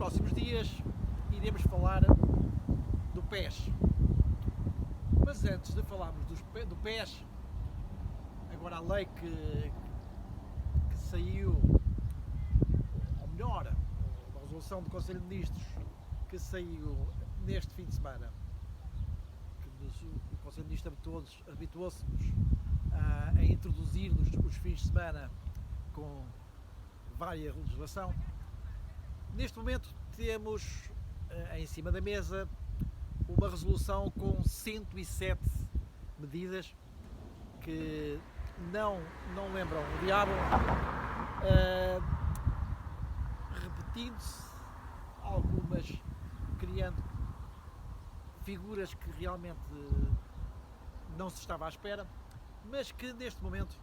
próximos dias iremos falar do PES. Mas antes de falarmos do PES, agora a lei que saiu, ou melhor, a resolução do Conselho de Ministros que saiu neste fim de semana, que o Conselho de Ministros habituou-se-nos a introduzir-nos os fins de semana com várias legislação. Neste momento temos em cima da mesa uma resolução com 107 medidas que não lembram o diabo, repetindo-se algumas, criando figuras que realmente não se estava à espera, mas que neste momento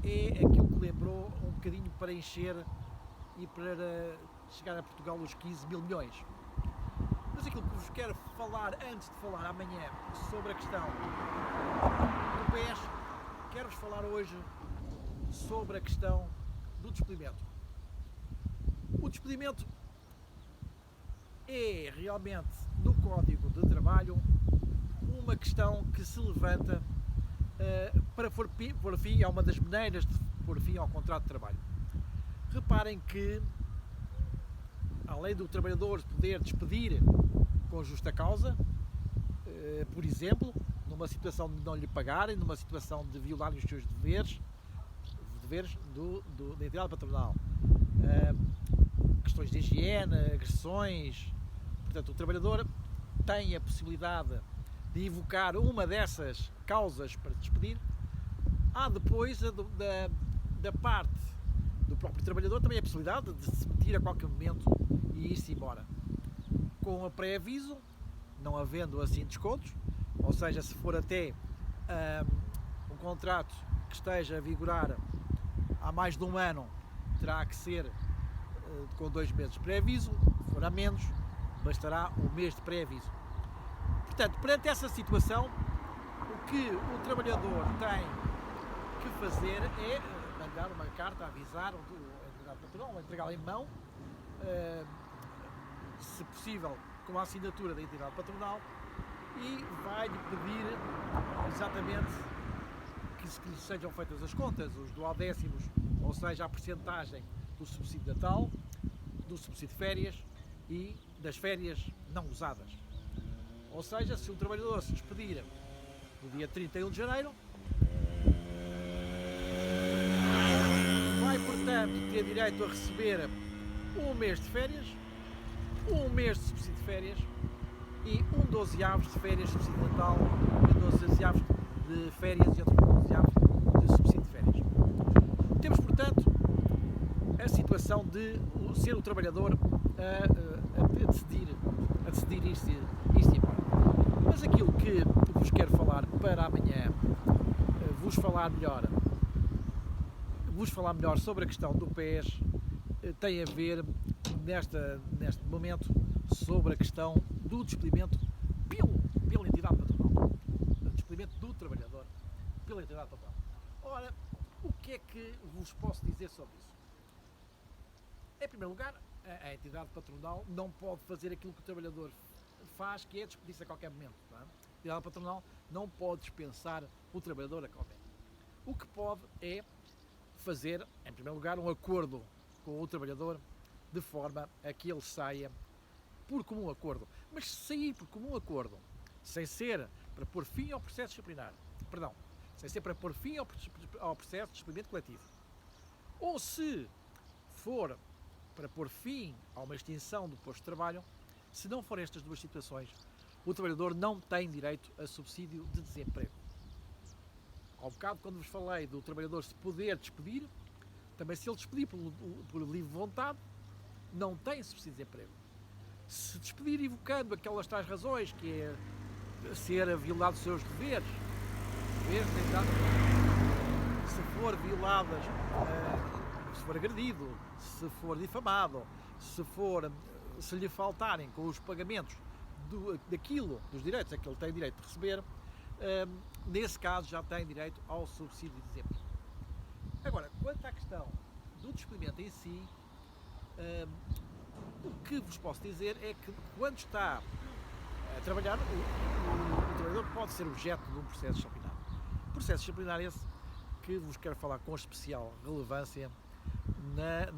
é aquilo que lembrou um bocadinho para encher e para chegar a Portugal os 15 mil milhões. Mas aquilo que vos quero falar antes de falar amanhã sobre a questão do PES, quero-vos falar hoje sobre a questão do despedimento. O despedimento é realmente, no Código de Trabalho, uma questão que se levanta para pôr fim, é uma das maneiras de pôr fim ao contrato de trabalho. Reparem que, além do trabalhador poder despedir com justa causa, por exemplo, numa situação de não lhe pagarem, numa situação de violarem os seus deveres da entidade patronal, questões de higiene, agressões, portanto, o trabalhador tem a possibilidade de invocar uma dessas causas para despedir. Há depois da parte do próprio trabalhador também a possibilidade de se demitir a qualquer momento e ir-se embora. Com a pré-aviso, não havendo assim descontos, ou seja, se for até um contrato que esteja a vigorar há mais de um ano, terá que ser com 2 meses de pré-aviso, se for a menos, bastará um mês de pré-aviso. Portanto, perante essa situação, o que o trabalhador tem que fazer é mandar uma carta a avisar a entidade patronal, entregá-la em mão, se possível com a assinatura da entidade patronal, e vai-lhe pedir exatamente que lhe sejam feitas as contas, os duodécimos, ou seja, a percentagem do subsídio de Natal, do subsídio de férias e das férias não usadas. Ou seja, se um trabalhador se despedir no dia 31 de janeiro, vai, portanto, ter direito a receber um mês de férias, um mês de subsídio de férias e um 12avos de férias, subsídio de Natal, e 12avos de férias e outros 12avos de subsídio de férias. Temos, portanto, a situação de ser o trabalhador a decidir ir-se embora. Mas aquilo que vos quero falar para amanhã, vos falar melhor sobre a questão do PES, tem a ver neste momento sobre a questão do despedimento pela entidade patronal, o despedimento do trabalhador pela entidade patronal. Ora, o que é que vos posso dizer sobre isso? Em primeiro lugar, a entidade patronal não pode fazer aquilo que o trabalhador faz, que é despedir-se a qualquer momento. Não é? A entidade patronal não pode dispensar o trabalhador a qualquer momento. O que pode é fazer, em primeiro lugar, um acordo com o trabalhador de forma a que ele saia por comum acordo. Mas se sair por comum acordo, sem ser para pôr fim ao processo disciplinar, sem ser para pôr fim ao processo de despedimento coletivo, ou se for para pôr fim a uma extinção do posto de trabalho, se não forem estas duas situações, o trabalhador não tem direito a subsídio de desemprego. Ao bocado, quando vos falei do trabalhador se poder despedir, também se ele despedir por livre vontade, não tem subsídio de desemprego. Se despedir evocando aquelas tais razões, que é ser violado os seus deveres, se for violadas, se for agredido, se for difamado, se lhe faltarem com os pagamentos dos direitos a que ele tem direito de receber, nesse caso já tem direito ao subsídio de desemprego. Agora, quanto à questão do despedimento em si, O que vos posso dizer é que quando está a trabalhar, o trabalhador pode ser objeto de um processo disciplinar. Processo disciplinar esse que vos quero falar com especial relevância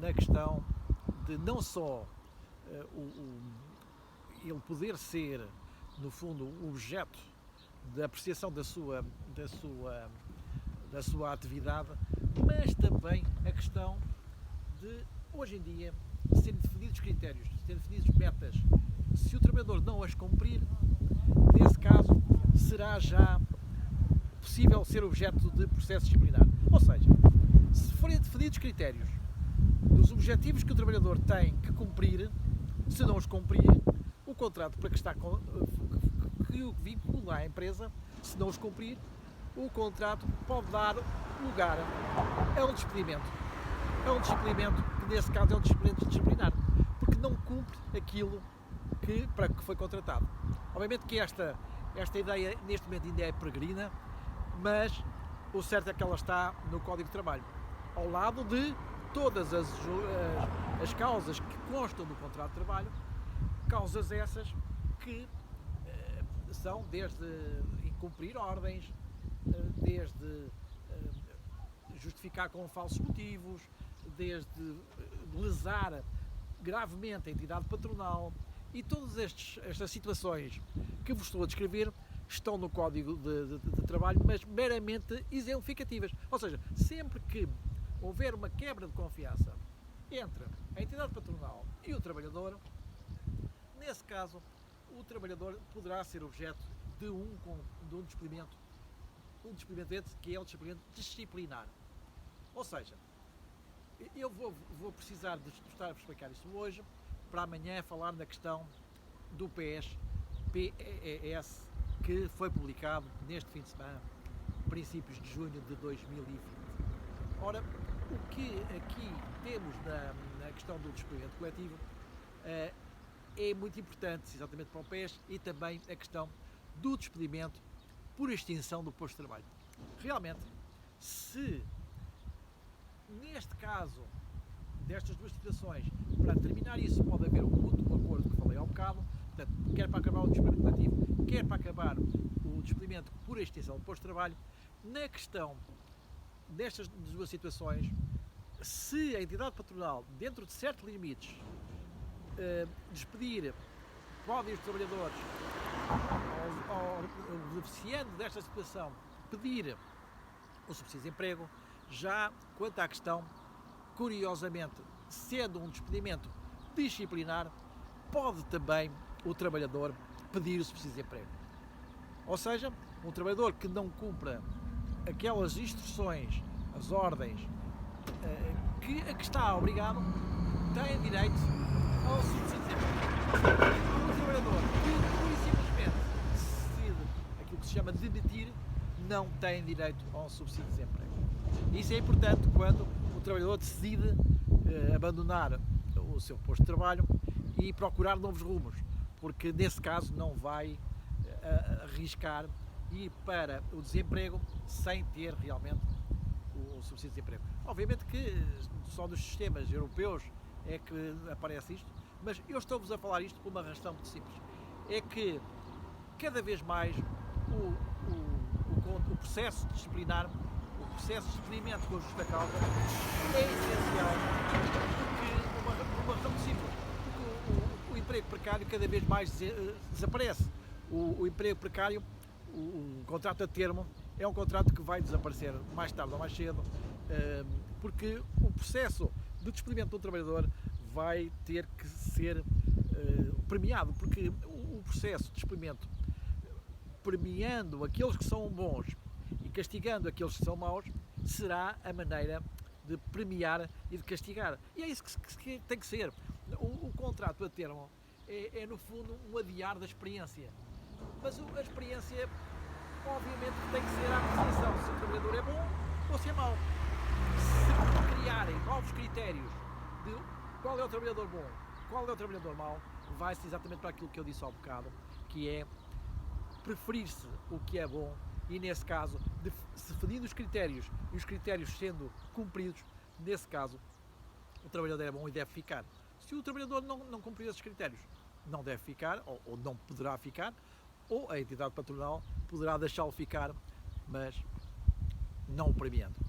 na questão de não só ele poder ser, no fundo, objeto da apreciação da sua atividade, mas também a questão de, hoje em dia, serem definidos critérios, serem definidos metas. Se o trabalhador não as cumprir, nesse caso, será já possível ser objeto de processo disciplinar. Ou seja, se forem definidos critérios dos objetivos que o trabalhador tem que cumprir, se não os cumprir, o contrato para que está que o vincula à empresa, se não os cumprir, o contrato pode dar lugar a um despedimento. É um despedimento que, nesse caso, é um despedimento disciplinar, porque não cumpre aquilo para que foi contratado. Obviamente que esta ideia, neste momento, ainda é peregrina, mas o certo é que ela está no Código de Trabalho, ao lado de todas as causas que constam no contrato de trabalho, causas essas que são desde incumprir ordens, desde justificar com falsos motivos, desde lesar gravemente a entidade patronal, e todas estas situações que vos estou a descrever estão no Código de Trabalho, mas meramente exemplificativas. Ou seja, sempre que houver uma quebra de confiança entre a entidade patronal e o trabalhador, nesse caso, o trabalhador poderá ser objeto de um despedimento, que é o despedimento disciplinar. Ou seja, eu vou precisar de estar a explicar isso hoje, para amanhã falar na questão do PES, que foi publicado neste fim de semana, princípios de junho de 2020. Ora, o que aqui temos na questão do despedimento coletivo é muito importante, exatamente para o PES, e também a questão do despedimento por extinção do posto de trabalho. Realmente, se neste caso destas duas situações, para terminar isso, pode haver um mútuo acordo que falei há um bocado, portanto, quer para acabar o despedimento coletivo, quer para acabar o despedimento por extinção do posto de trabalho. Na questão destas duas situações, se a entidade patronal, dentro de certos limites, despedir, podem os trabalhadores, beneficiando desta situação, pedir o subsídio de emprego. Já quanto à questão, curiosamente, sendo um despedimento disciplinar, pode também o trabalhador pedir o subsídio de emprego. Ou seja, um trabalhador que não cumpra aquelas instruções, as ordens a que está obrigado, tem direito ao subsídio de emprego. Um trabalhador que pura e simplesmente decide aquilo que se chama demitir, não tem direito ao subsídio de desemprego. Isso é importante quando o trabalhador decide abandonar o seu posto de trabalho e procurar novos rumos, porque nesse caso não vai arriscar ir para o desemprego sem ter realmente o subsídio de desemprego. Obviamente que só nos sistemas europeus é que aparece isto, mas eu estou-vos a falar isto por uma razão muito simples. É que cada vez mais o processo disciplinar, o processo de despedimento com justa causa é essencial, porque uma razão simples, porque o emprego precário cada vez mais desaparece. O emprego precário, o contrato a termo, é um contrato que vai desaparecer mais tarde ou mais cedo, porque o processo de despedimento do trabalhador vai ter que ser premiado, porque o processo de despedimento, premiando aqueles que são bons e castigando aqueles que são maus, será a maneira de premiar e de castigar. E é isso que tem que ser. O contrato a termo é no fundo um adiar da experiência. Mas a experiência, obviamente, tem que ser a apreciação se o trabalhador é bom ou se é mau. Se criarem novos critérios de qual é o trabalhador bom, qual é o trabalhador mau, vai-se exatamente para aquilo que eu disse há um bocado, que é preferir-se o que é bom e, nesse caso, se definindo os critérios e os critérios sendo cumpridos, nesse caso, o trabalhador é bom e deve ficar. Se o trabalhador não cumprir esses critérios, não deve ficar, ou não poderá ficar, ou a entidade patronal poderá deixá-lo ficar, mas não o premiando.